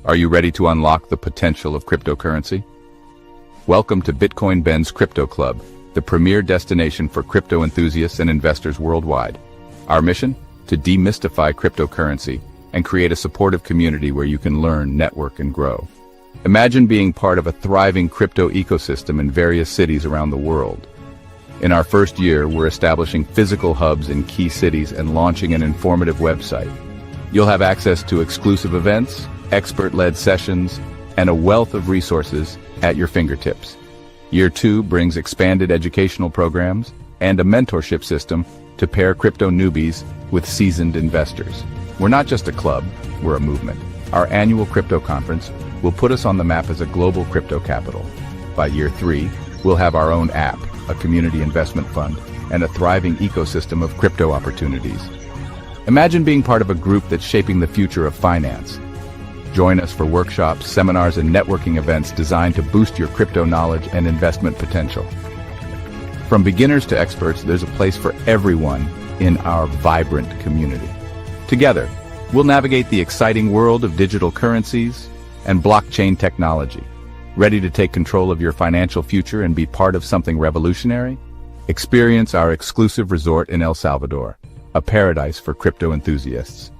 Are you ready to unlock the potential of cryptocurrency? Welcome to Bitcoin Ben's Crypto Club, the premier destination for crypto enthusiasts and investors worldwide. Our mission? To demystify cryptocurrency and create a supportive community where you can learn, network, and grow. Imagine being part of a thriving crypto ecosystem in various cities around the world. In our first year, we're establishing physical hubs in key cities and launching an informative website. You'll have access to exclusive events, expert-led sessions, and a wealth of resources at your fingertips. Year 2 brings expanded educational programs and a mentorship system to pair crypto newbies with seasoned investors. We're not just a club, we're a movement. Our annual crypto conference will put us on the map as a global crypto capital. By year 3, we'll have our own app, a community investment fund, and a thriving ecosystem of crypto opportunities. Imagine being part of a group that's shaping the future of finance. Join us for workshops, seminars, and networking events designed to boost your crypto knowledge and investment potential. From beginners to experts, there's a place for everyone in our vibrant community. Together, we'll navigate the exciting world of digital currencies and blockchain technology. Ready to take control of your financial future and be part of something revolutionary? Experience our exclusive resort in El Salvador, a paradise for crypto enthusiasts.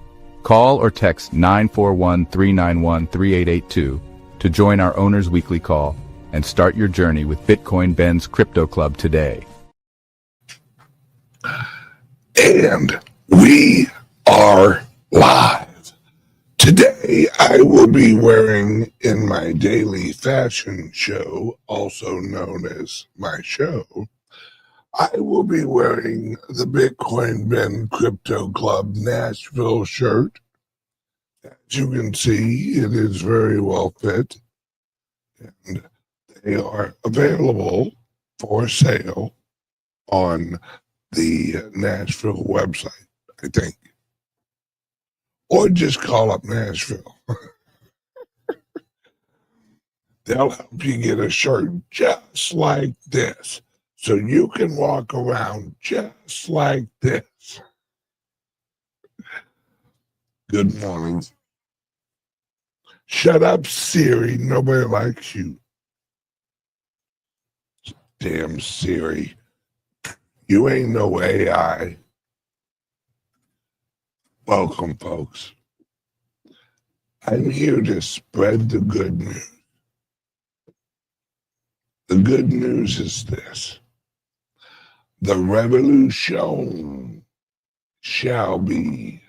Call or text 941-391-3882 to join our Owners Weekly Call and start your journey with Bitcoin Ben's Crypto Club today. And we are live. Today, I will be wearing in my daily fashion show, also known as my show, I will be wearing the Bitcoin Ben Crypto Club Nashville shirt. As you can see, it is very well fit, and they are available for sale on the Nashville website, I think. Or just call up Nashville. They'll help you get a shirt just like this, so you can walk around just like this. Good morning. Shut up, Siri. Nobody likes you. Damn Siri. You ain't no AI. Welcome, folks. I'm here to spread the good news. The good news is this. The revolution shall be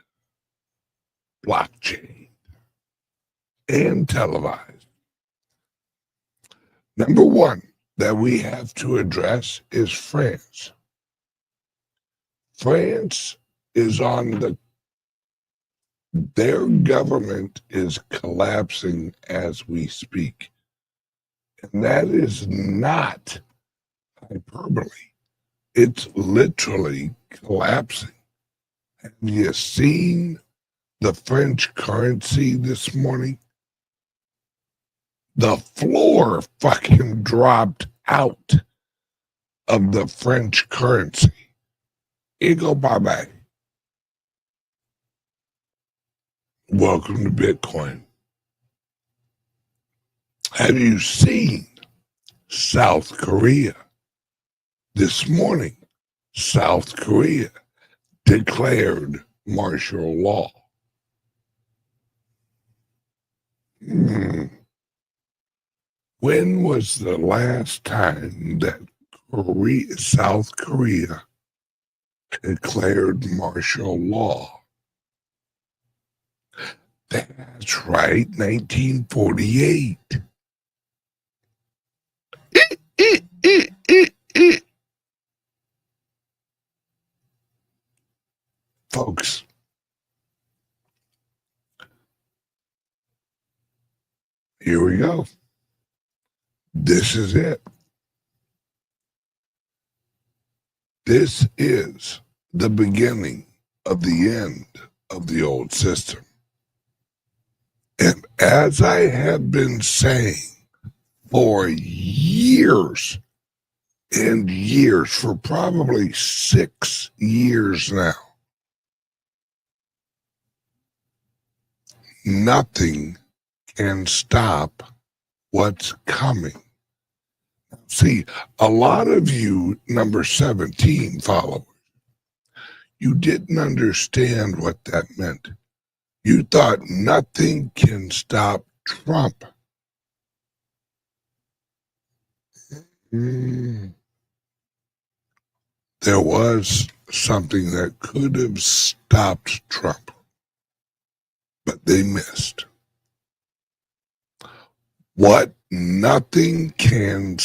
blockchain and televised. Number one that we have to address is France. France is on their government is collapsing as we speak. And that is not hyperbole. It's literally collapsing. Have you seen the French currency this morning? The floor fucking dropped out of the French currency. You go bye-bye. Welcome to Bitcoin. Have you seen South Korea? This morning, South Korea declared martial law. When was the last time that South Korea declared martial law? That's right, 1948. Folks, here we go. This is it. This is the beginning of the end of the old system. And as I have been saying for years and years, for probably 6 years now, nothing can stop what's coming. See, a lot of you number 17 followers, you didn't understand what that meant. You thought nothing can stop Trump. There was something that could have stopped Trump, but they missed. What nothing can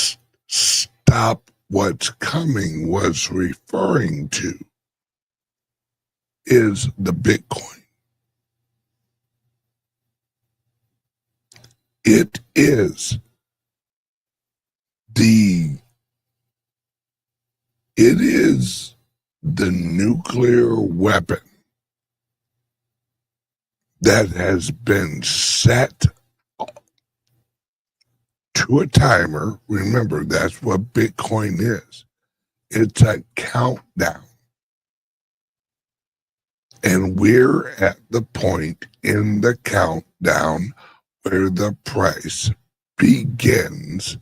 stop what's coming was referring to is the Bitcoin. It is the nuclear weapon that has been set to a timer. Remember, that's what Bitcoin is. It's a countdown. And we're at the point in the countdown where the price begins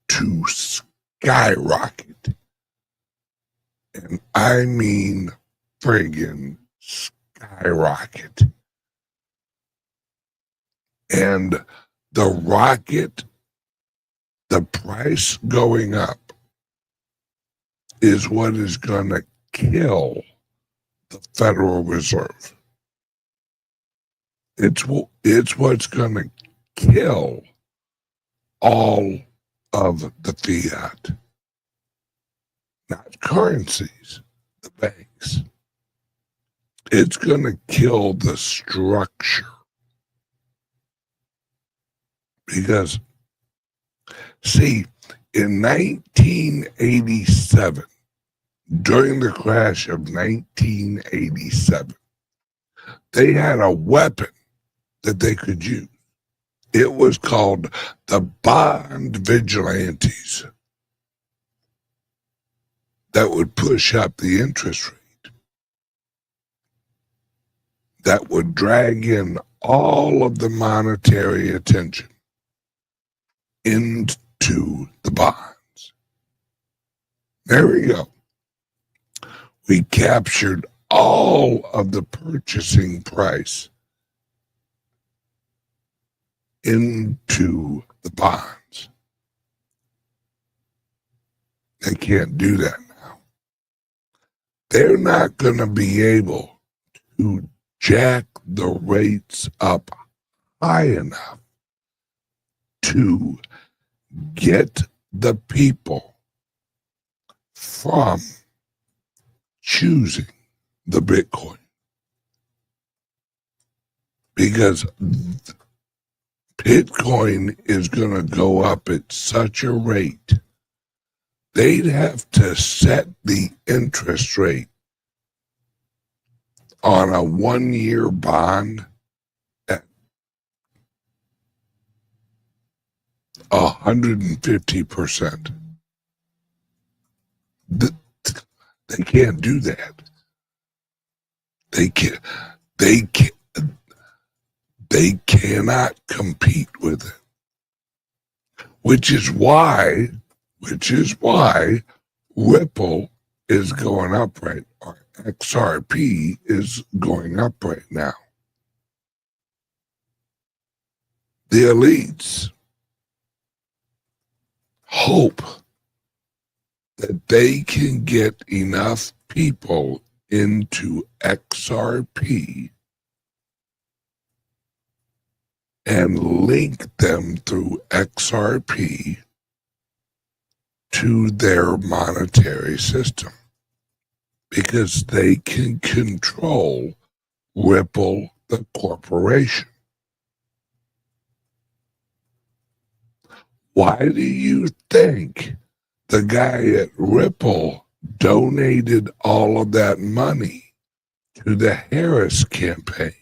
to skyrocket. And I mean friggin' skyrocket. And the rocket, the price going up, is what is going to kill the Federal Reserve. It's what's going to kill all of the fiat. Not currencies, the banks. It's going to kill the structure. Because, see, in 1987, during the crash of 1987, they had a weapon that they could use. It was called the bond vigilantes that would push up the interest rate, that would drag in all of the monetary attention into the bonds. There we go. We captured all of the purchasing price into the bonds. They can't do that now. They're not going to be able to jack the rates up high enough to get the people from choosing the Bitcoin. Because Bitcoin is going to go up at such a rate, they'd have to set the interest rate on a 1-year bond at 150%. They can't do that. They cannot compete with it. Which is why Ripple is going up right, or XRP is going up right now. The elites hope that they can get enough people into XRP and link them through XRP to their monetary system, because they can control Ripple, the corporation. Why do you think the guy at Ripple donated all of that money to the Harris campaign?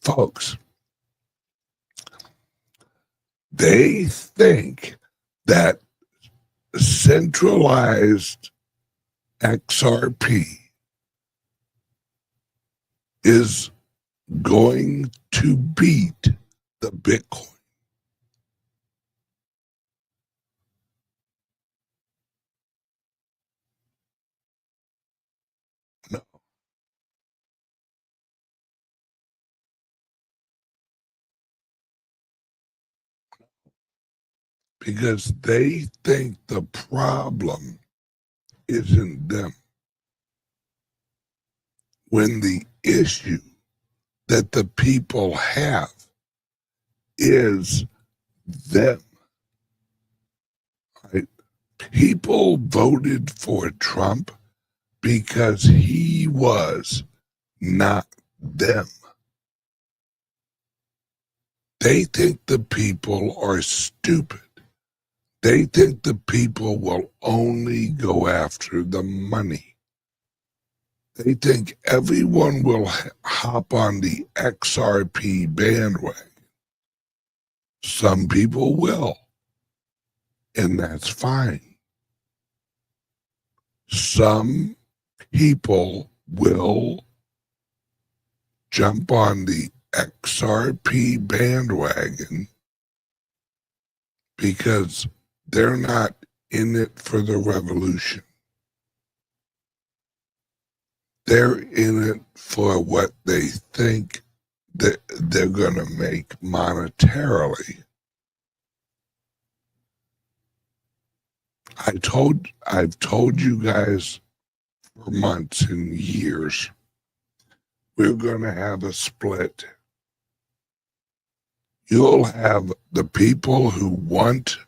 Folks, they think that centralized XRP, is going to beat the Bitcoin. No, because they think the problem isn't them, when the issue that the people have is them. Right? People voted for Trump because he was not them. They think the people are stupid. They think the people will only go after the money. They think everyone will hop on the XRP bandwagon. Some people will, and that's fine. Some people will jump on the XRP bandwagon because they're not in it for the revolution. They're in it for what they think that they're going to make monetarily. I've told you guys for months and years, we're going to have a split. You'll have the people who want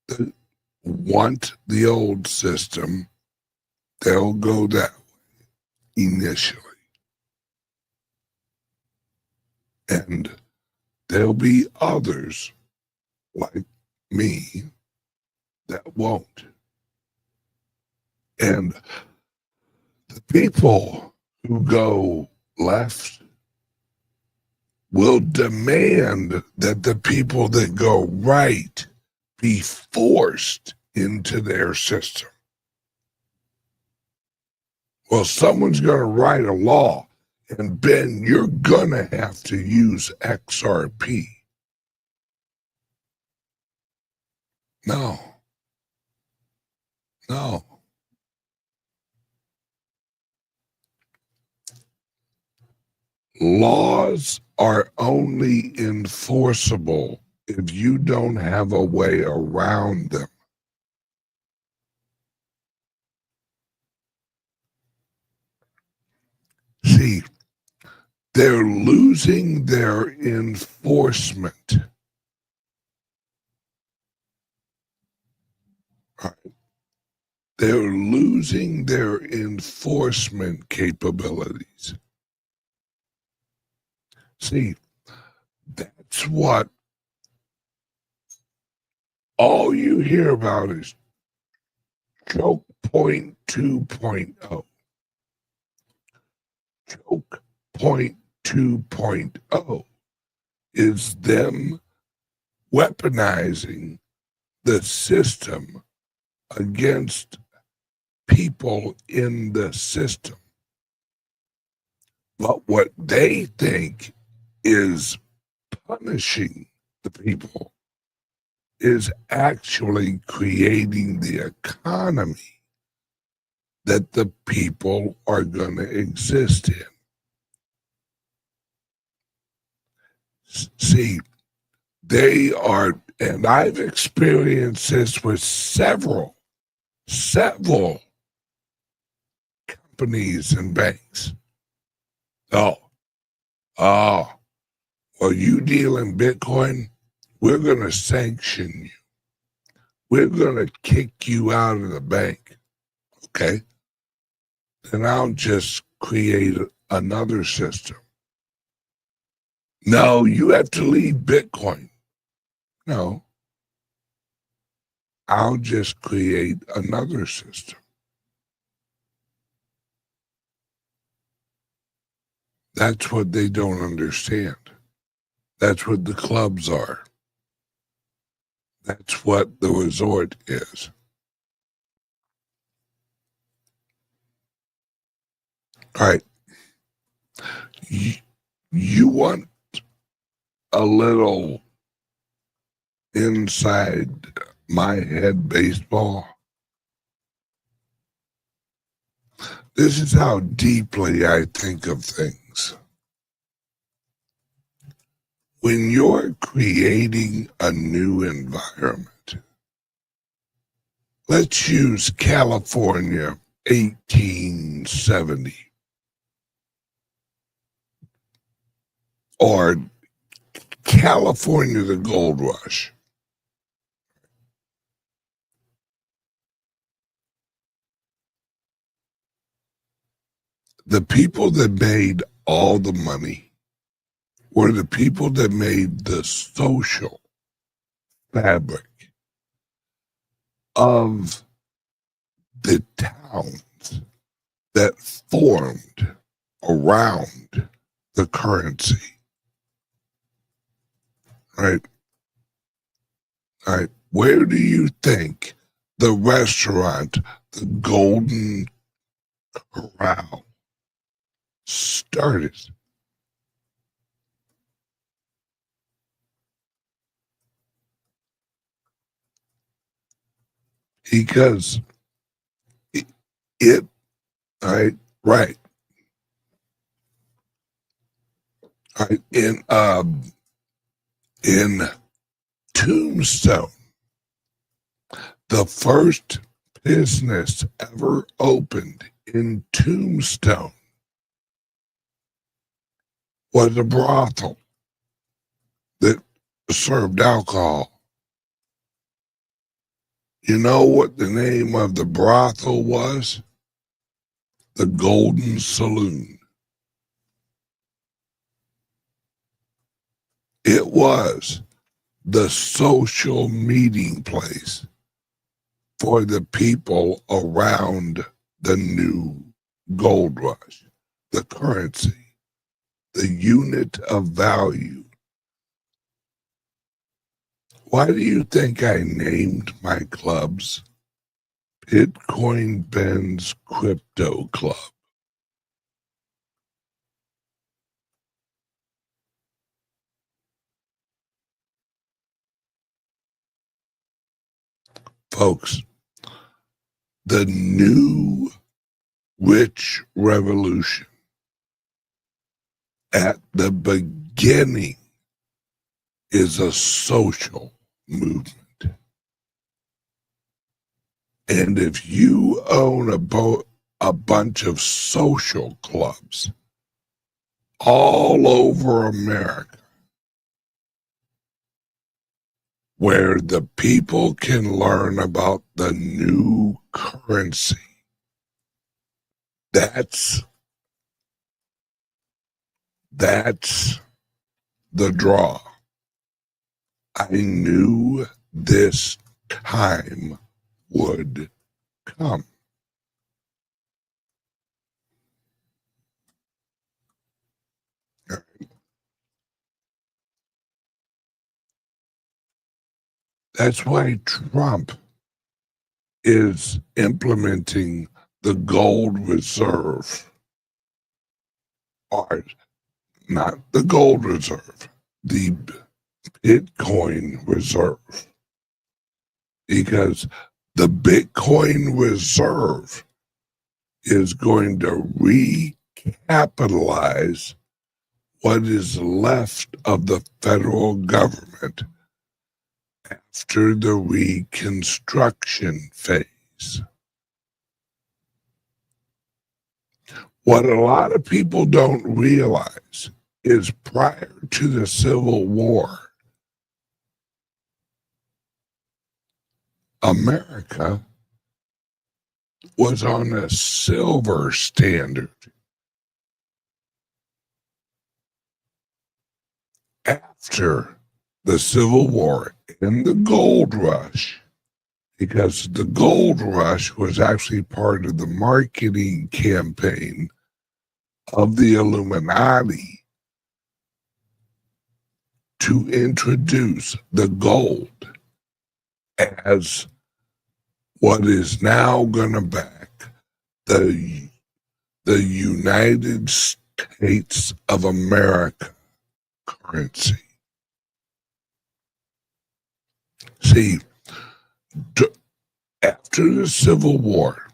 the old system. They'll go that way initially. And there'll be others like me that won't. And the people who go left will demand that the people that go right be forced into their system. Well, someone's going to write a law, and Ben, you're going to have to use XRP. No. Laws are only enforceable if you don't have a way around them. See, they're losing their enforcement. Right. They're losing their enforcement capabilities. See, that's what all you hear about is choke point 2.0. Choke point 2.0 is them weaponizing the system against people in the system. But what they think is punishing the people is actually creating the economy that the people are going to exist in. See, they are, and I've experienced this with several companies and banks. Well, you deal in Bitcoin, we're going to sanction you. We're going to kick you out of the bank. Okay? Then I'll just create another system. No, you have to leave Bitcoin. No. I'll just create another system. That's what they don't understand. That's what the clubs are. That's what the resort is. All right. You want a little inside my head baseball? This is how deeply I think of things. When you're creating a new environment, let's use California 1870 or California, the gold rush. The people that made all the money were the people that made the social fabric of the towns that formed around the currency. Right? Right. Where do you think the restaurant, the Golden Corral, started? Because it right, right. Right. In Tombstone, the first business ever opened in Tombstone was a brothel that served alcohol. You know what the name of the brothel was? The Golden Saloon. It was the social meeting place for the people around the new gold rush, the currency, the unit of value. Why do you think I named my clubs Bitcoin Ben's Crypto Club? Folks, the new rich revolution at the beginning is a social movement. And if you own a bunch of social clubs all over America, where the people can learn about the new currency, that's the draw. I knew this time would come. That's why Trump is implementing the gold reserve, or not the gold reserve, the Bitcoin reserve, because the Bitcoin reserve is going to recapitalize what is left of the federal government after the Reconstruction phase. What a lot of people don't realize is prior to the Civil War, America was on a silver standard. After the Civil War and the gold rush, because the gold rush was actually part of the marketing campaign of the Illuminati to introduce the gold as what is now going to back the United States States of America currency. See, after the Civil War,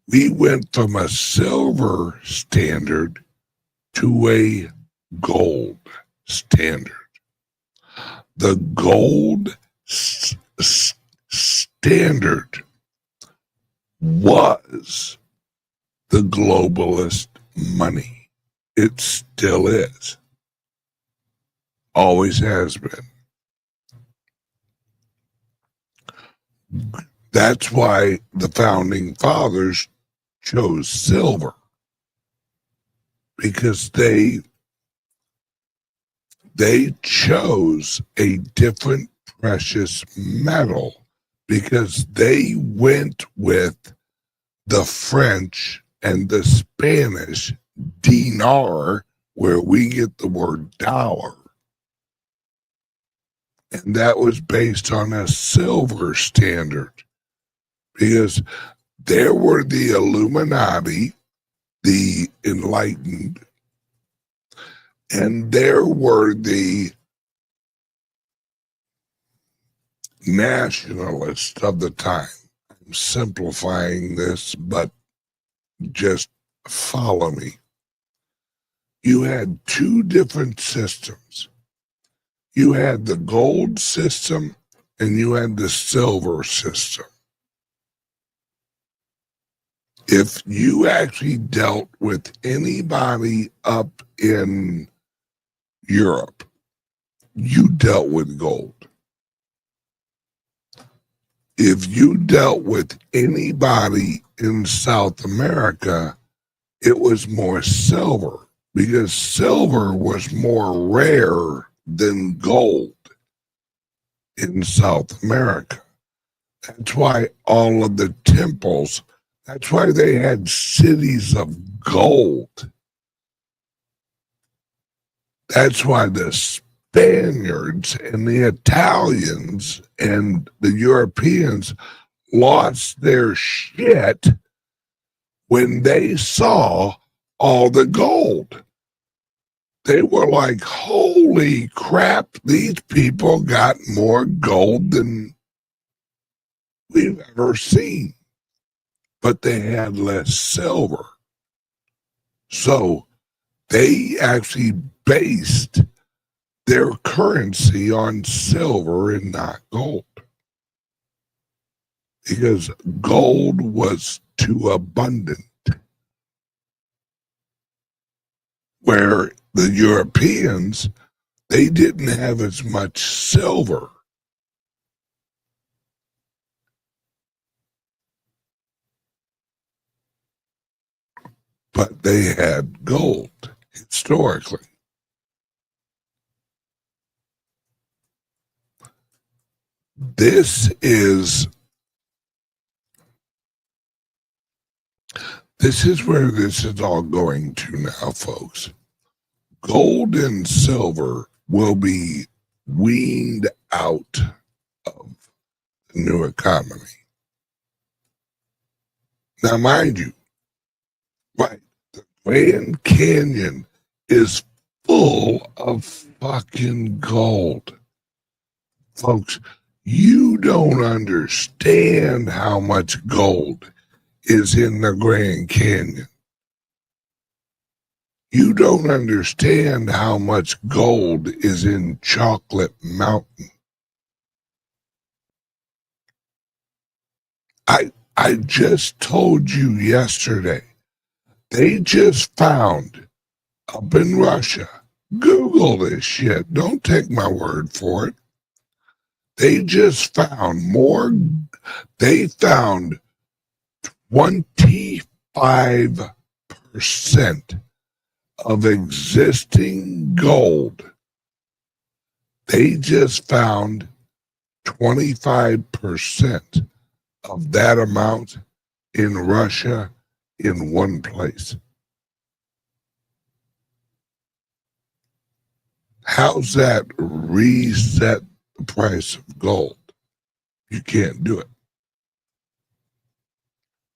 we went from a silver standard to a gold standard. The gold standard was the globalist money. It still is. Always has been. That's why the founding fathers chose silver, because they chose a different precious metal, because they went with the French and the Spanish dinar, where we get the word dollar. And that was based on a silver standard, because there were the Illuminati, the enlightened, and there were the nationalists of the time. I'm simplifying this, but just follow me. You had two different systems. You had the gold system and you had the silver system. If you actually dealt with anybody up in Europe, you dealt with gold. If you dealt with anybody in South America, it was more silver, because silver was more rare than gold in South America. That's why all of the temples, that's why they had cities of gold. That's why the Spaniards and the Italians and the Europeans lost their shit when they saw all the gold. They were like, holy crap, these people got more gold than we've ever seen. But they had less silver. So they actually based their currency on silver and not gold, because gold was too abundant. Where the Europeans, they didn't have as much silver. But they had gold historically. This is where this is all going to now, folks. Gold and silver will be weaned out of the new economy. Now, mind you, right, the Grand Canyon is full of fucking gold. Folks, you don't understand how much gold is in the Grand Canyon. You don't understand how much gold is in Chocolate Mountain. I just told you yesterday, they just found up in Russia, Google this shit, don't take my word for it. They just found they found 25% of existing gold. They just found 25% of that amount in Russia in one place. How's that reset the price of gold? You can't do it.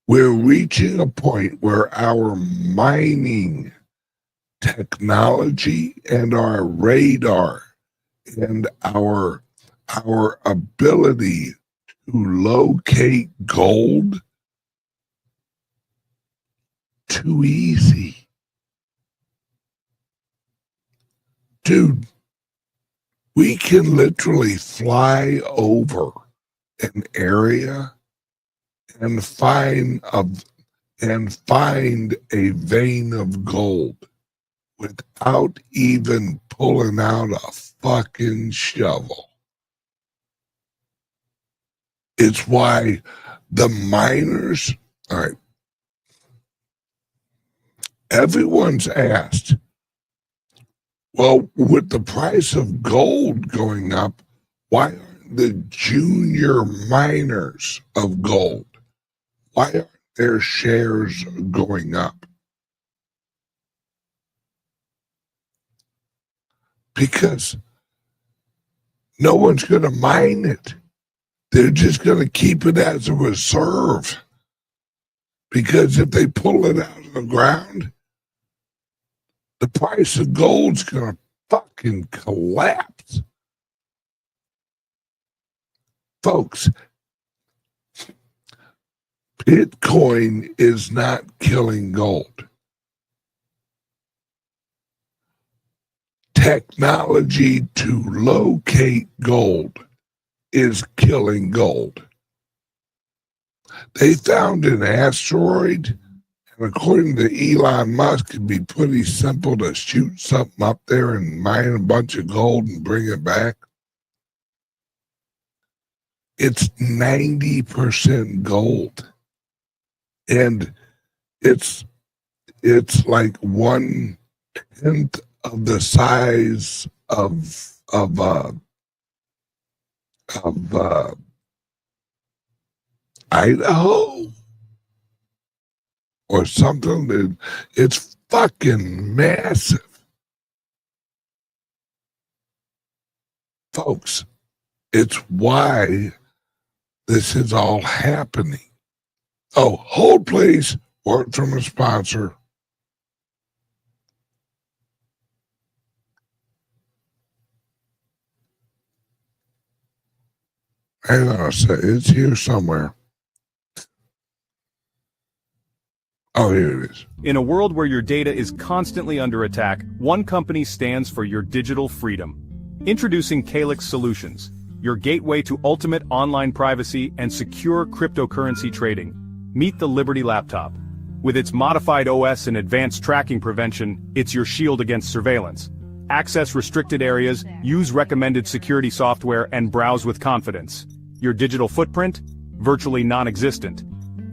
We're reaching a point where our mining technology and our radar and our ability to locate gold too easy. Dude, we can literally fly over an area and find a vein of gold without even pulling out a fucking shovel. It's why the miners, all right, everyone's asked, well, with the price of gold going up, why aren't the junior miners of gold, why aren't their shares going up? Because no one's going to mine it. They're just going to keep it as a reserve. Because if they pull it out of the ground, the price of gold's going to fucking collapse. Folks, Bitcoin is not killing gold. Technology to locate gold is killing gold. They found an asteroid, and according to Elon Musk, it'd be pretty simple to shoot something up there and mine a bunch of gold and bring it back. It's 90% gold. And it's like 1/10 of the size of Idaho or something. It's fucking massive. Folks, it's why this is all happening. Oh, hold please. Word from a sponsor. Hang on a sec. It's here somewhere. Oh, here it is. In a world where your data is constantly under attack, one company stands for your digital freedom. Introducing CALIX Solutions, your gateway to ultimate online privacy and secure cryptocurrency trading. Meet the LIBERY laptop. With its modified OS and advanced tracking prevention, it's your shield against surveillance. Access restricted areas, use recommended security software, and browse with confidence. Your digital footprint? Virtually non-existent.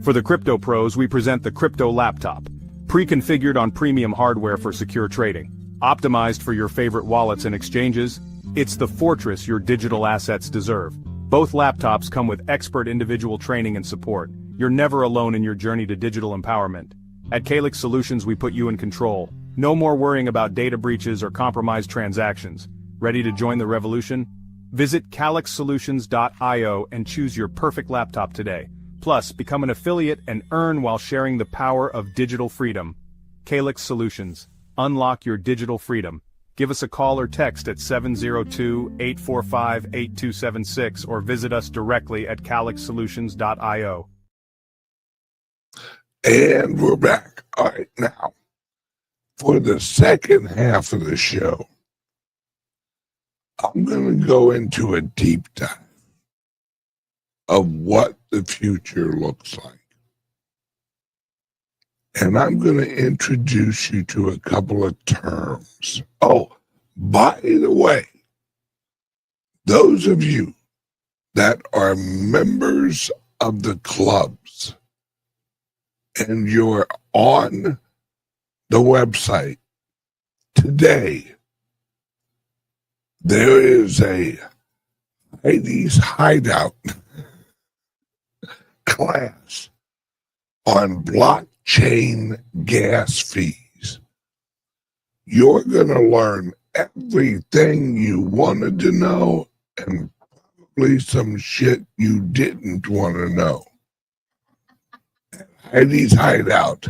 For the crypto pros, we present the Crypto Laptop. Pre-configured on premium hardware for secure trading. Optimized for your favorite wallets and exchanges, it's the fortress your digital assets deserve. Both laptops come with expert individual training and support. You're never alone in your journey to digital empowerment. At CALIX Solutions, we put you in control. No more worrying about data breaches or compromised transactions. Ready to join the revolution? Visit calixsolutions.io and choose your perfect laptop today. Plus, become an affiliate and earn while sharing the power of digital freedom. CALIX Solutions. Unlock your digital freedom. Give us a call or text at 702-845-8276 or visit us directly at calixsolutions.io. And we're back. All right, now, for the second half of the show, I'm going to go into a deep dive of what the future looks like. And I'm going to introduce you to a couple of terms. Oh, by the way, those of you that are members of the clubs and you're on the website today, there is a Heidi's Hideout class on blockchain gas fees. You're going to learn everything you wanted to know and probably some shit you didn't want to know. Heidi's Hideout.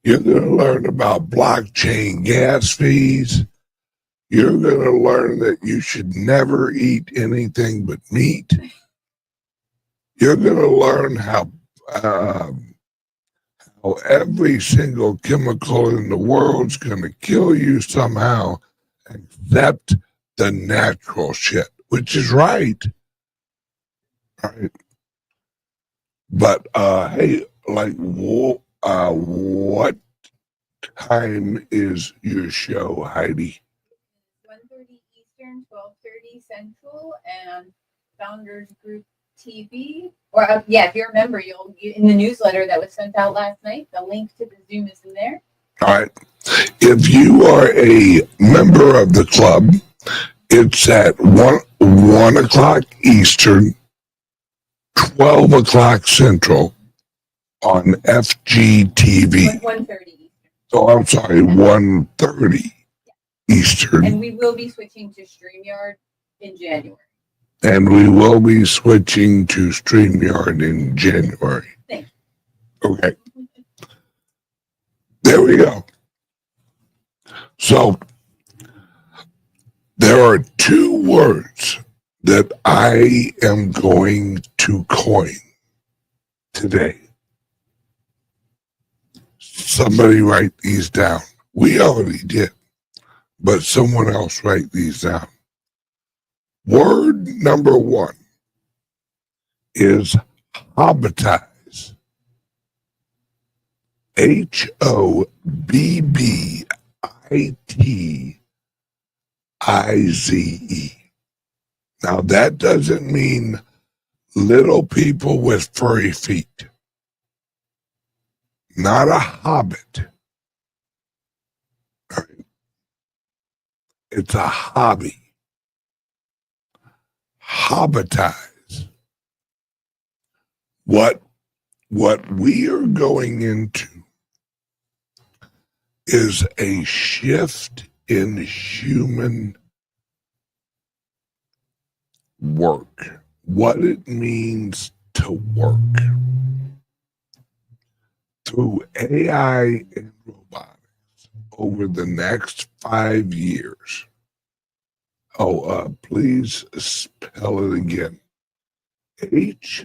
You're going to learn about blockchain gas fees. You're going to learn that you should never eat anything but meat. You're going to learn how every single chemical in the world's going to kill you somehow, except the natural shit, which is right. Right. But hey, like, what time is your show, Heidi? 1:30 Eastern, 12:30 Central, and Founders Group TV. Or if you're a member, you'll in the newsletter that was sent out last night. The link to the Zoom is in there. All right. If you are a member of the club, it's at 1 o'clock Eastern, 12 o'clock Central on FGTV. 1:30 Eastern. Oh, I'm sorry, 1:30 Eastern. And we will be switching to StreamYard in January. And we will be switching to StreamYard in January. Thanks. Okay. There we go. So, there are two words that I am going to coin today. Somebody write these down. We already did, but someone else write these down. Word number one is Hobbitize. Hobbitize. Now that doesn't mean little people with furry feet. Not a hobbit. It's a hobby. Hobbitize. What we are going into is a shift in human work. What it means to work. Through AI and robotics over the next 5 years. Please spell it again. Hobbitize.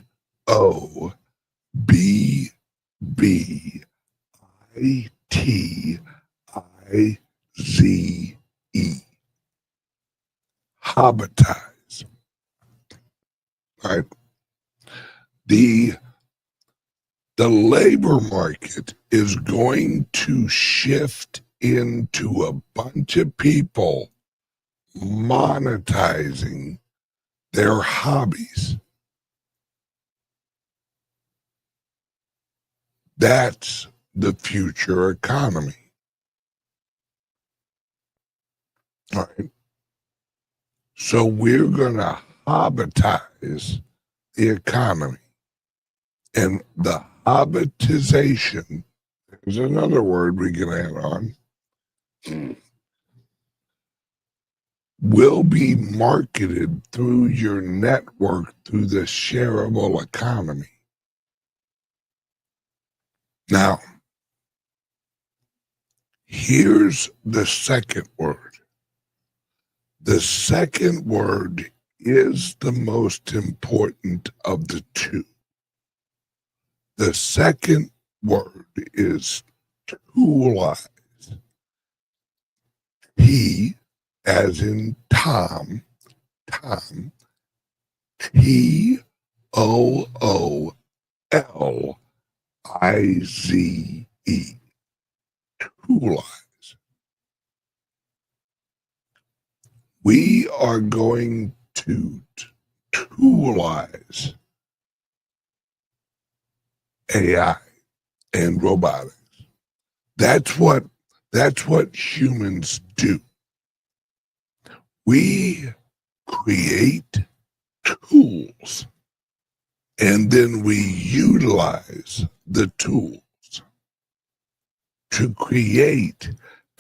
Hobbitize. Right. The labor market is going to shift into a bunch of people monetizing their hobbies. That's the future economy. All right. So we're going to hobbitize the economy. And the hobbitization, there's another word we can add on, will be marketed through your network through the shareable economy. Now, here's the second word. The second word is the most important of the two. The second word is toolize. T as in Tom, Toolize. Toolize. We are going to toolize AI and robotics. That's what humans do. We create tools and then we utilize the tools to create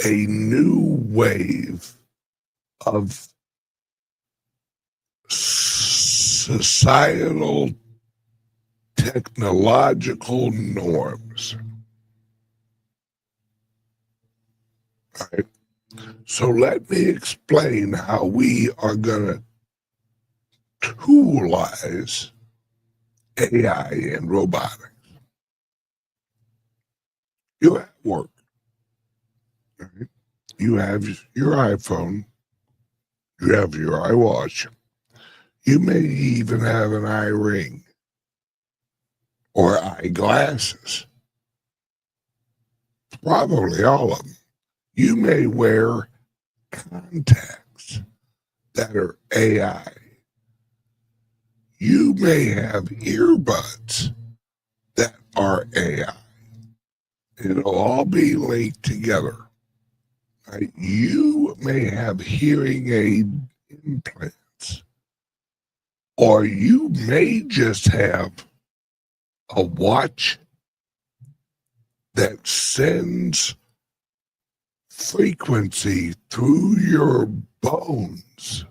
a new wave of societal technological norms. All right. So let me explain how we are going to toolize AI and robotics. You're at work. Right? You have your iPhone. You have your iWatch. You may even have an eye ring or eyeglasses. Probably all of them. You may wear contacts that are AI. You may have earbuds that are AI. It'll all be linked together. Right? You may have hearing aid implants, or you may just have a watch that sends frequency through your bones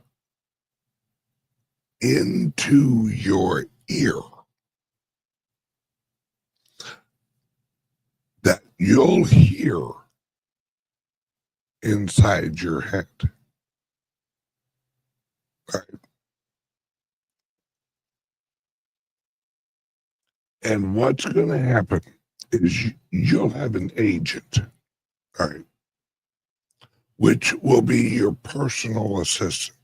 into your ear that you'll hear inside your head. Right? And what's going to happen is you'll have an agent, right, which will be your personal assistant.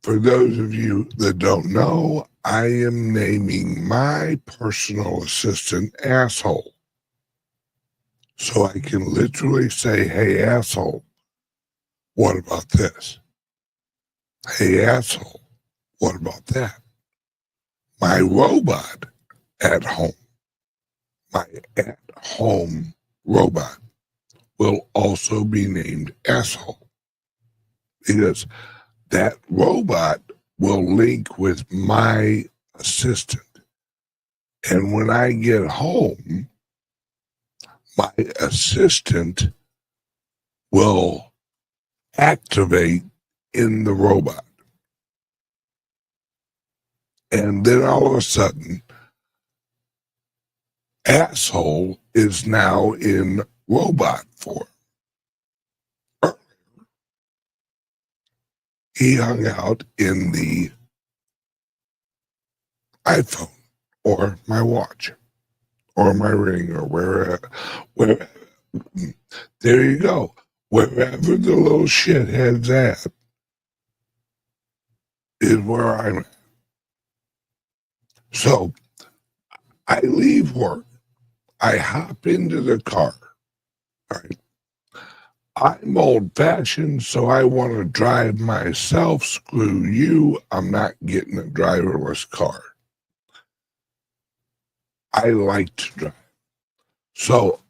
For those of you that don't know, I am naming my personal assistant Asshole. So I can literally say, hey, asshole, what about this? Hey, asshole, what about that? My robot at home, my at-home robot will also be named Asshole, because that robot will link with my assistant. And when I get home, my assistant will activate in the robot. And then all of a sudden, Asshole is now in robot form. He hung out in the iPhone or my watch or my ring or where there you go. Wherever the little shithead's at is where I'm at. So I leave work. I hop into the car. All right. I'm old-fashioned, so I want to drive myself. Screw you. I'm not getting a driverless car. I like to drive. So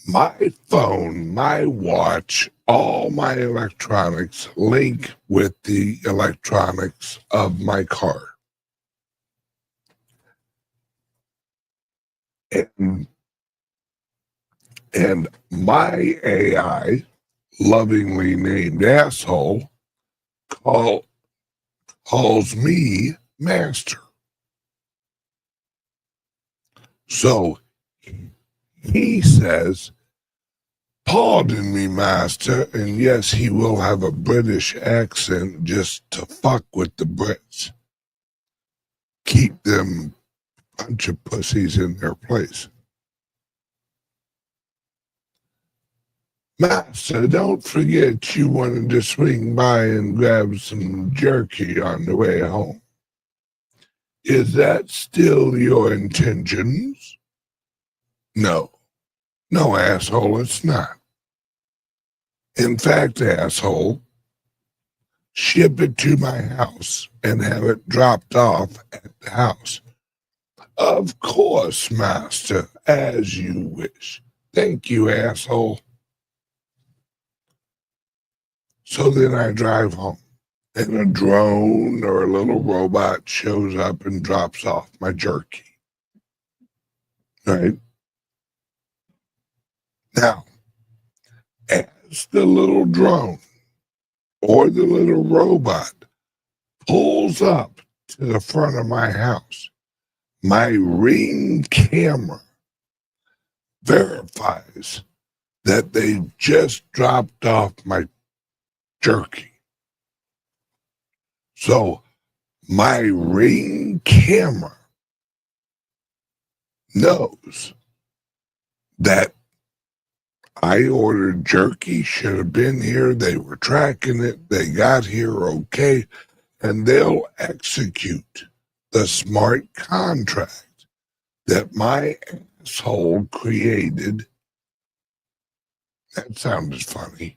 my phone, my watch, all my electronics link with the electronics of my car. And my AI, lovingly named Asshole, calls me master. So he says, pardon me, master, and yes, he will have a British accent just to fuck with the Brits. Keep them bunch of pussies in their place. Master, don't forget you wanted to swing by and grab some jerky on the way home. Is that still your intentions? No. No, asshole, it's not. In fact, asshole, ship it to my house and have it dropped off at the house. Of course, master, as you wish. Thank you, asshole. So then I drive home, and a drone or a little robot shows up and drops off my jerky. Right? Now, as the little drone or the little robot pulls up to the front of my house, my Ring camera verifies that they just dropped off my jerky. So my Ring camera knows that I ordered jerky, should have been here, they were tracking it, they got here okay, and they'll execute the smart contract that my asshole created. That sounded funny.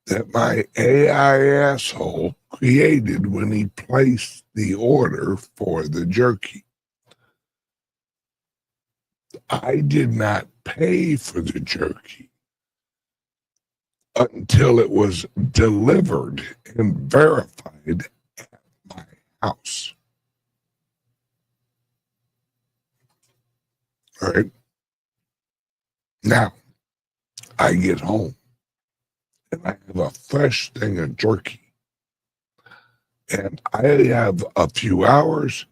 That my AI asshole created when he placed the order for the jerky. I did not pay for the jerky until it was delivered and verified at my house. All right. Now, I get home and I have a fresh thing of jerky. And I have a few hours.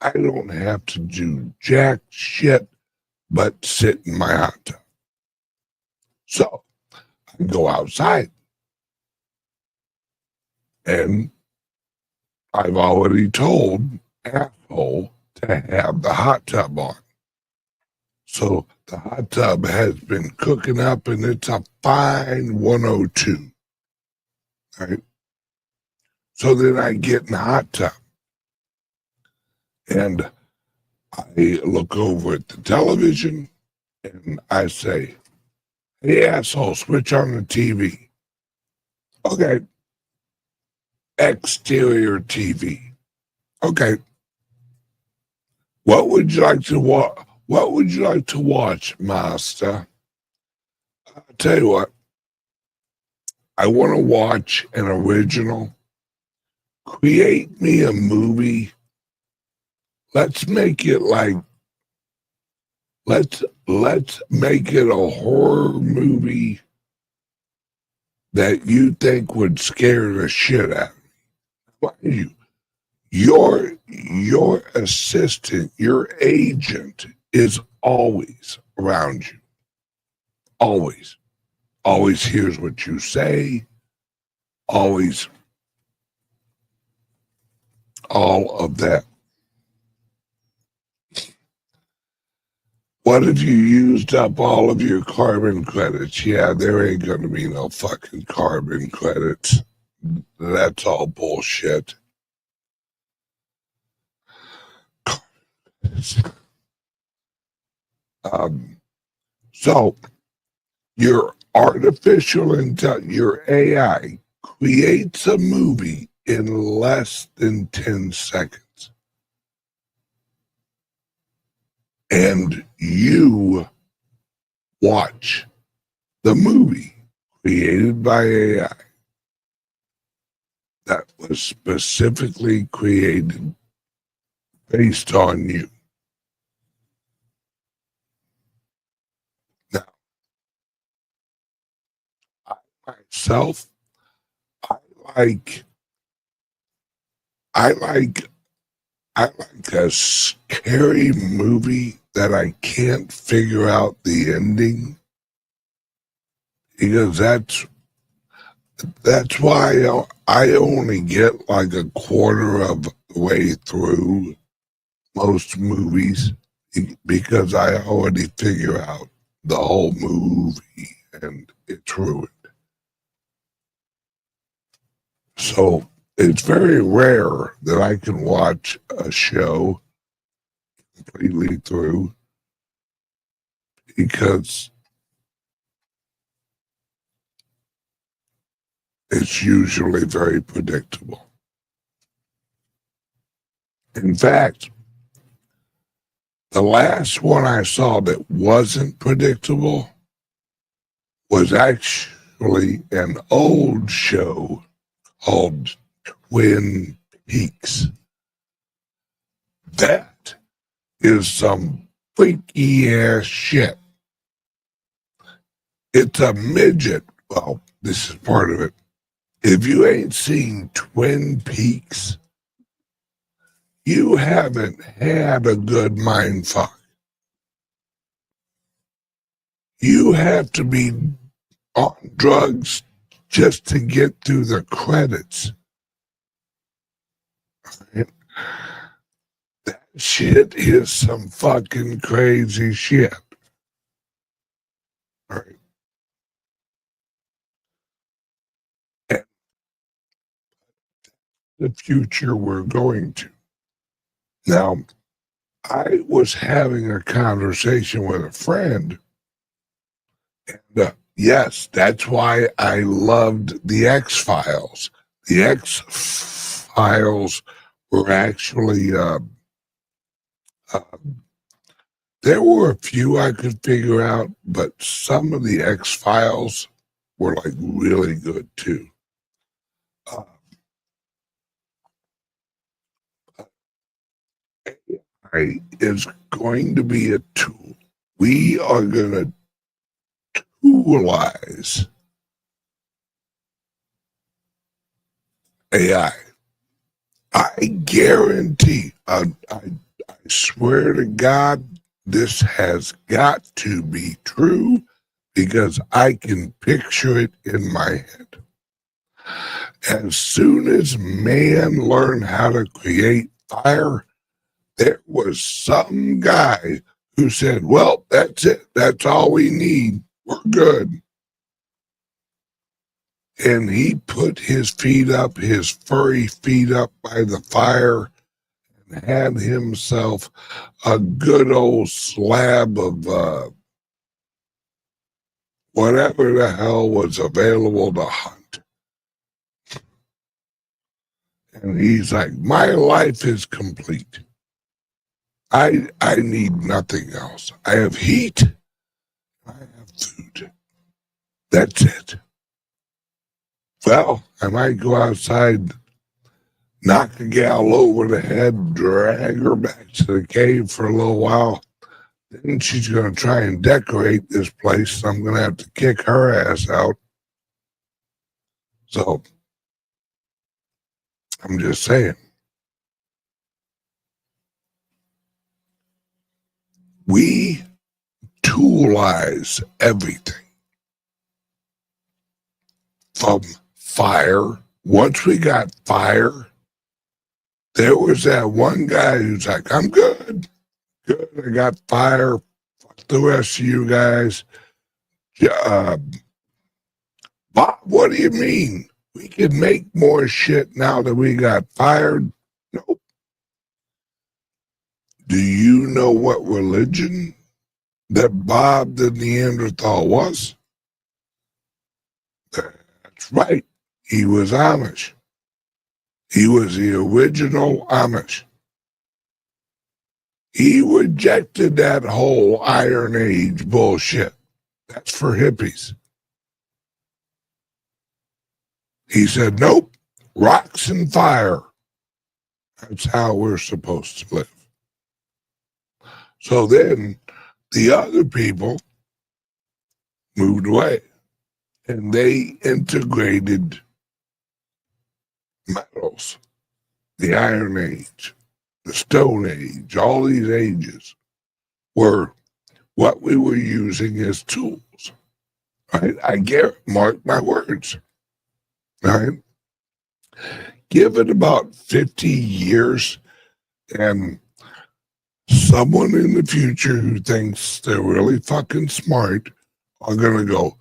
I don't have to do jack shit but sit in my hot tub. So I go outside. And I've already told asshole to have the hot tub on. So the hot tub has been cooking up and it's a fine 102. Right? So then I get in the hot tub and I look over at the television and I say, hey asshole, switch on the TV. Okay. Exterior TV. Okay. What would you like to watch? What would you like to watch, master? I'll tell you what. I want to watch an original. Create me a movie. Let's make it like, let's make it a horror movie that you think would scare the shit out of me. Mind you, your assistant, your agent is always around you. Always. Always hears what you say. Always. All of that. What if you used up all of your carbon credits? Yeah, there ain't gonna be no fucking carbon credits. That's all bullshit. So your artificial intelligence, your AI creates a movie in less than 10 seconds. And you watch the movie created by AI that was specifically created based on you. Now, I myself, I like a scary movie that I can't figure out the ending, because that's why I only get like a quarter of the way through most movies, because I already figure out the whole movie and it's ruined. So it's very rare that I can watch a show completely through, because it's usually very predictable. In fact, the last one I saw that wasn't predictable was actually an old show called Twin Peaks. That is some freaky ass shit. It's a midget. Well, this is part of it. If you ain't seen Twin Peaks, you haven't had a good mind fuck. You have to be on drugs just to get through the credits. Right? That shit is some fucking crazy shit. All right. And the future we're going to. Now, I was having a conversation with a friend, and yes, that's why I loved the X-Files. The X-Files were actually, there were a few I could figure out, but some of the X-Files were like really good too. AI is going to be a tool. We are going to toolize AI. I guarantee, I swear to God, this has got to be true because I can picture it in my head. As soon as man learned how to create fire, there was some guy who said, well, that's it. That's all we need. We're good. And he put his feet up, his furry feet up by the fire, and had himself a good old slab of whatever the hell was available to hunt. And he's like, my life is complete. I need nothing else. I have heat. I have food. That's it. Well, I might go outside, knock a gal over the head, drag her back to the cave for a little while. Then she's going to try and decorate this place. So I'm going to have to kick her ass out. So I'm just saying. We toolize everything. From fire. Once we got fire, there was that one guy who's like, I'm good. Good. I got fire. Fuck the rest of you guys. Bob, what do you mean? We can make more shit now that we got fired? Nope. Do you know what religion that Bob the Neanderthal was? That's right. He was Amish. He was the original Amish. He rejected that whole Iron Age bullshit. That's for hippies. He said, nope, rocks and fire. That's how we're supposed to live. So then the other people moved away and they integrated metals, the Iron Age, the Stone Age, all these ages were what we were using as tools. Right? I mark my words. Right? Give it about 50 years and someone in the future who thinks they're really fucking smart are going to go,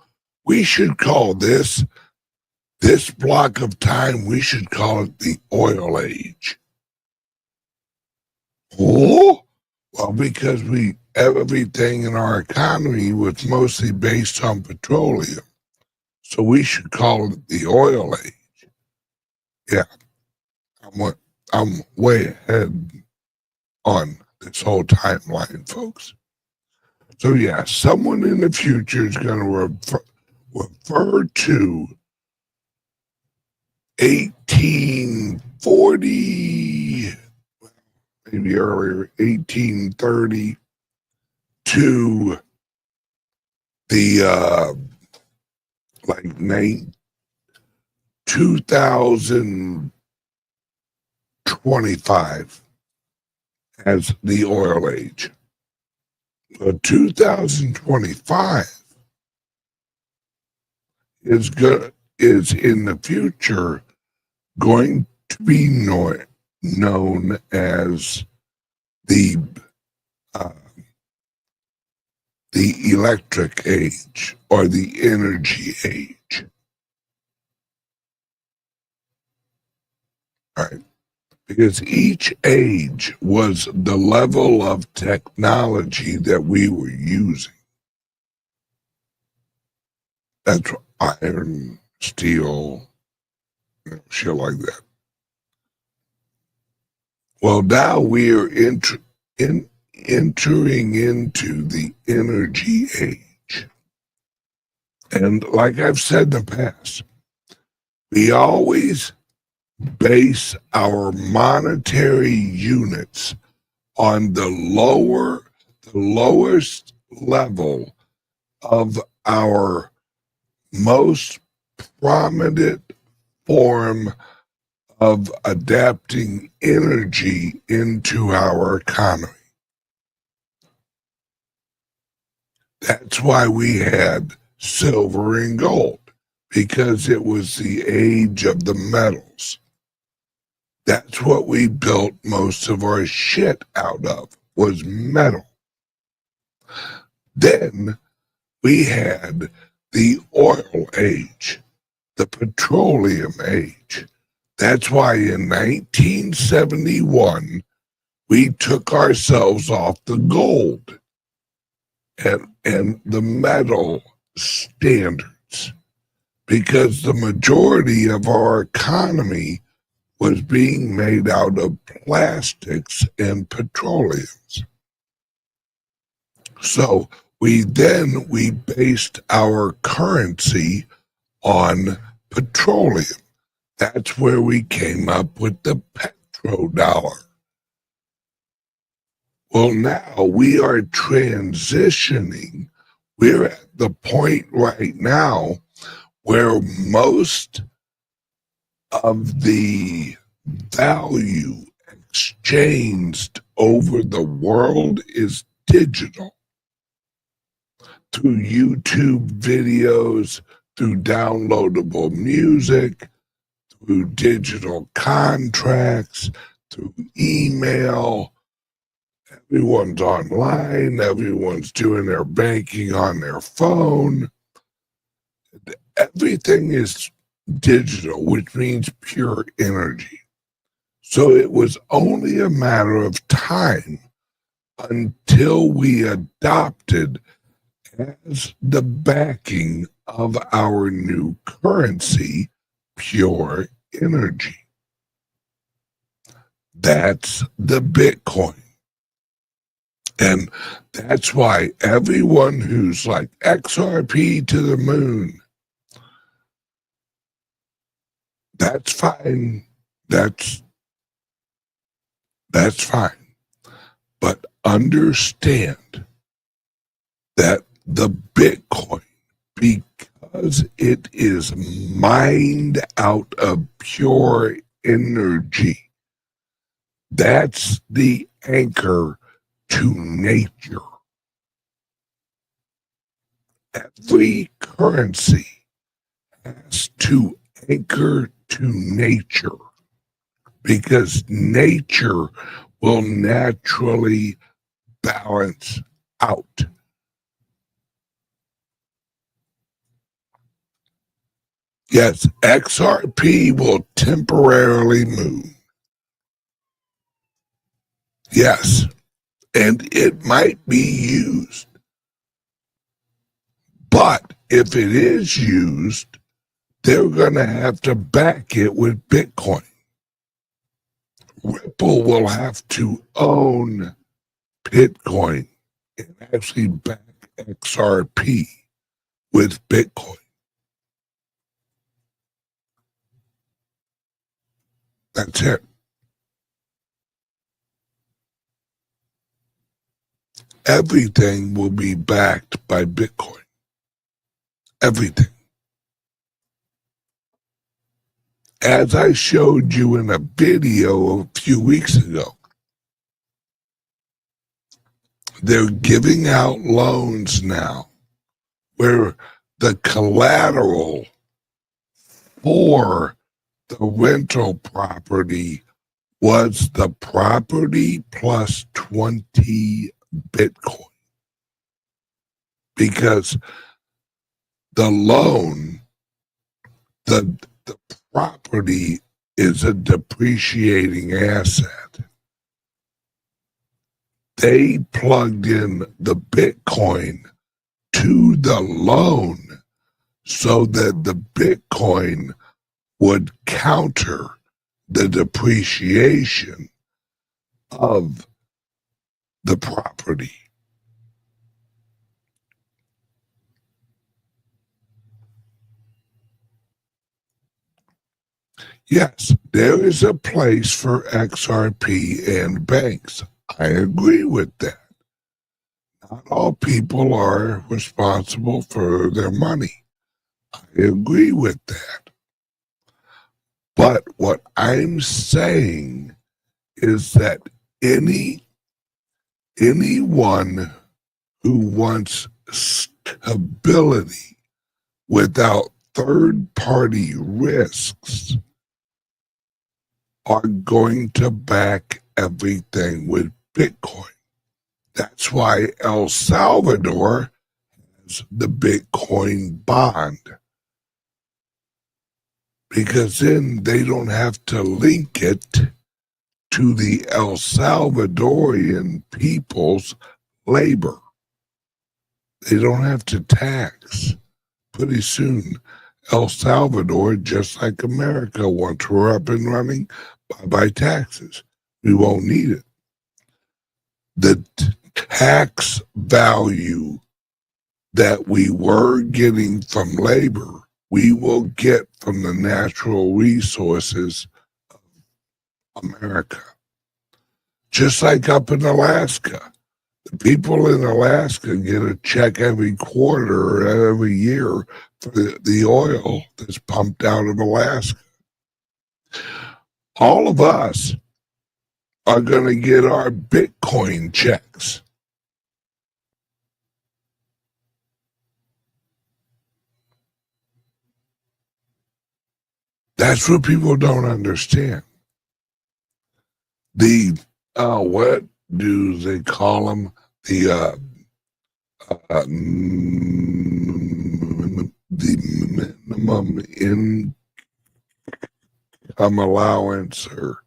we should call this block of time, we should call it the oil age. Oh, well, because everything in our economy was mostly based on petroleum. So we should call it the oil age. Yeah, I'm way ahead on this whole timeline, folks. So yeah, someone in the future is going to refer to 1840, maybe earlier, 1830 to the like 2025 as the oil age. 2025 is in the future going to be known as the electric age or the energy age. Right? Because each age was the level of technology that we were using. That's iron, steel, shit like that. Well, now we are entering into the energy age. And like I've said in the past, we always base our monetary units on the lowest level of our most prominent form of adapting energy into our economy. That's why we had silver and gold, because it was the age of the metals. That's what we built most of our shit out of, was metal. Then we had the oil age, the petroleum age. That's why in 1971, we took ourselves off the gold and the metal standards, because the majority of our economy was being made out of plastics and petroleums. So we based our currency on petroleum. That's where we came up with the petrodollar. Well, now we are transitioning. We're at the point right now where most of the value exchanged over the world is digital. Through YouTube videos, through downloadable music, through digital contracts, through email. Everyone's online, everyone's doing their banking on their phone. Everything is digital, which means pure energy. So it was only a matter of time until we adopted as the backing of our new currency pure energy. That's the Bitcoin. And that's why everyone who's like XRP to the moon, that's fine. That's fine. But understand that the Bitcoin, because it is mined out of pure energy, that's the anchor to nature. Every currency has to anchor to nature, because nature will naturally balance out. Yes, XRP will temporarily move. Yes, and it might be used. But if it is used, they're going to have to back it with Bitcoin. Ripple will have to own Bitcoin and actually back XRP with Bitcoin. That's it. Everything will be backed by Bitcoin. Everything. As I showed you in a video a few weeks ago, they're giving out loans now where the collateral before the rental property was the property plus 20 Bitcoin. Because the loan, the property is a depreciating asset. They plugged in the Bitcoin to the loan so that the Bitcoin would counter the depreciation of the property. Yes, there is a place for XRP and banks. I agree with that. Not all people are responsible for their money. I agree with that. But what I'm saying is that anyone who wants stability without third-party risks are going to back everything with Bitcoin. That's why El Salvador has the Bitcoin bond. Because then they don't have to link it to the El Salvadorian people's labor. They don't have to tax. Pretty soon, El Salvador, just like America, once we're up and running, bye-bye taxes. We won't need it. The tax value that we were getting from labor, we will get from the natural resources of America. Just like up in Alaska. The people in Alaska get a check every quarter or every year for the oil that's pumped out of Alaska. All of us are going to get our Bitcoin checks. That's what people don't understand. What do they call them? The minimum income allowance or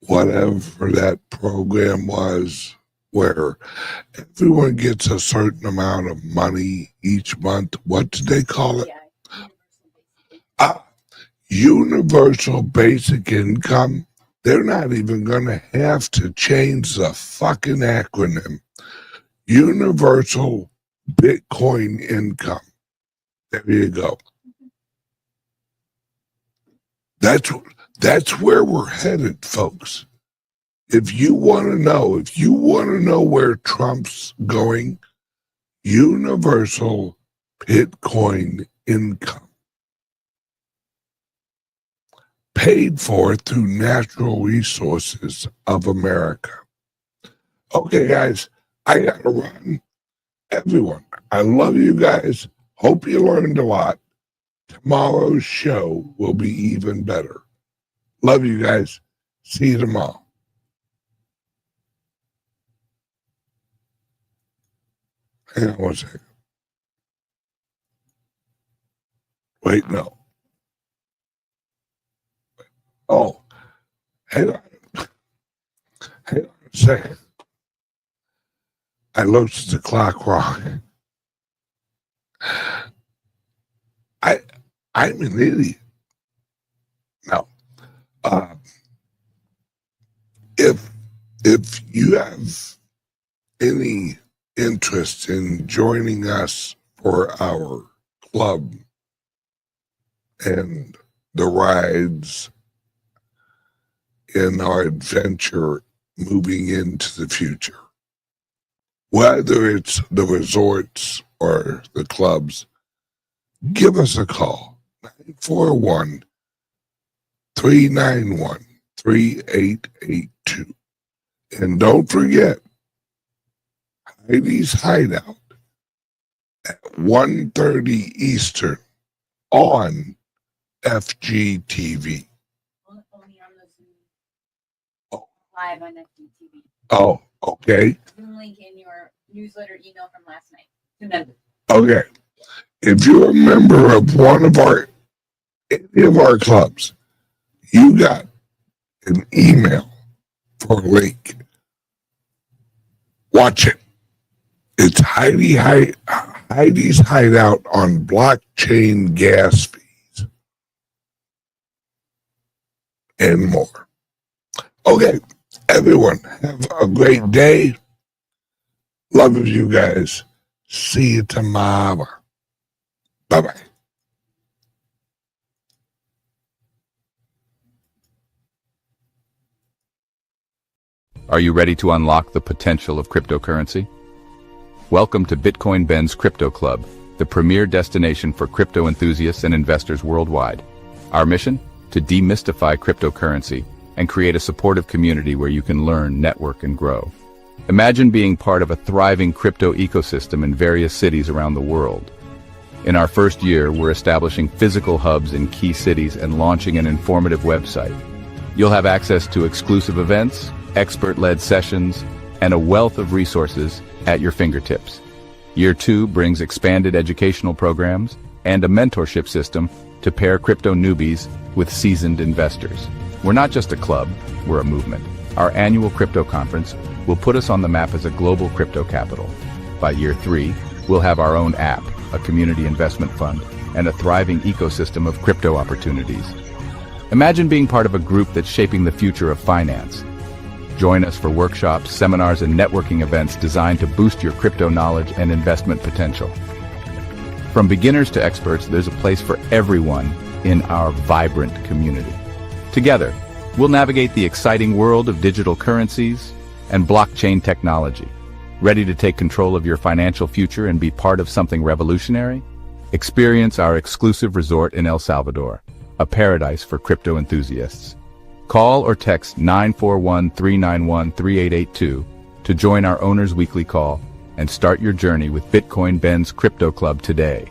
whatever that program was, where everyone gets a certain amount of money each month. What did they call it? Universal basic income. They're not even going to have to change the fucking acronym. Universal Bitcoin income. There you go. That's where we're headed, folks. If you want to know where Trump's going, universal Bitcoin income. Paid for through natural resources of America. Okay, guys, I gotta run. Everyone, I love you guys. Hope you learned a lot. Tomorrow's show will be even better. Love you guys. See you tomorrow. Hang on one second. Wait, no. Oh, hang on. Hang on a second. I looked at the clock wrong. I'm an idiot. Now, if you have any interest in joining us for our club and the rides in our adventure moving into the future, whether it's the resorts or the clubs, give us a call, 941-391-3882. And don't forget, Heidi's Hideout at 1:30 Eastern on FGTV. Only on the Zoom. Oh. Live on FGTV. Oh, okay. Zoom link in your newsletter email from last night to members. Okay. If you're a member of any of our clubs, you got an email for a link. Watch it. It's Heidi's hideout on blockchain gas fees and more. Okay, everyone, have a great day. Love you guys. See you tomorrow. Bye-bye. Are you ready to unlock the potential of cryptocurrency? Welcome to Bitcoin Ben's Crypto Club, the premier destination for crypto enthusiasts and investors worldwide. Our mission? To demystify cryptocurrency and create a supportive community where you can learn, network, and grow. Imagine being part of a thriving crypto ecosystem in various cities around the world. In our first year, we're establishing physical hubs in key cities and launching an informative website. You'll have access to exclusive events, expert-led sessions, and a wealth of resources at your fingertips. Year 2 brings expanded educational programs and a mentorship system to pair crypto newbies with seasoned investors. We're not just a club, we're a movement. Our annual crypto conference will put us on the map as a global crypto capital. By year 3, we'll have our own app, a community investment fund, and a thriving ecosystem of crypto opportunities. Imagine being part of a group that's shaping the future of finance. Join us for workshops, seminars, and networking events designed to boost your crypto knowledge and investment potential. From beginners to experts, there's a place for everyone in our vibrant community. Together, we'll navigate the exciting world of digital currencies and blockchain technology. Ready to take control of your financial future and be part of something revolutionary? Experience our exclusive resort in El Salvador, a paradise for crypto enthusiasts. Call or text 941-391-3882 to join our Owners Weekly Call and start your journey with Bitcoin Ben's Crypto Club today.